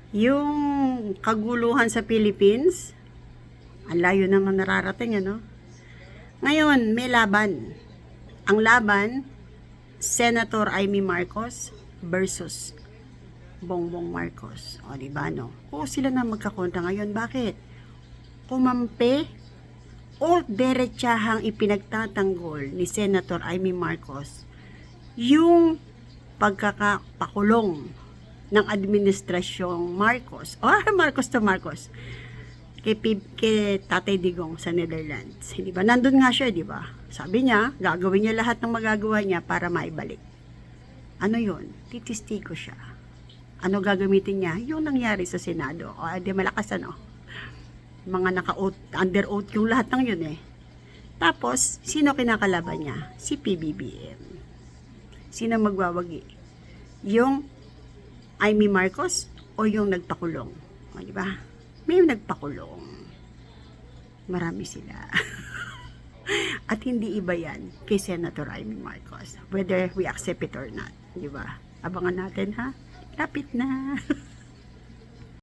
Yung kaguluhan sa Philippines, ang layo naman nararating, ano? Ngayon, may laban. Ang laban, Senator Amy Marcos versus Bongbong Marcos. O, di ba, no? O, sila na magkakontra ngayon. Bakit? Kumampi o derechahang ipinagtatanggol ni Senator Amy Marcos yung pagkakapakulong ng administrasyong Marcos, or Marcos to Marcos, kay Tatay Digong sa Netherlands. Hindi ba? Nandun nga siya, di ba? Sabi niya, gagawin niya lahat ng magagawa niya para maibalik. Ano yun? Titistigo siya. Ano gagamitin niya? Yung nangyari sa Senado. O, di malakas, ano? Mga under oath yung lahat ng yun eh. Tapos, sino kinakalaban niya? Si PBBM. Sino magwawagi? Yung Amy Marcos o yung nagpakulong? O, di ba? May nagpakulong. Marami sila. At hindi iba yan kay Senator Amy Marcos. Whether we accept it or not. Di ba? Abangan natin, ha? Lapit na.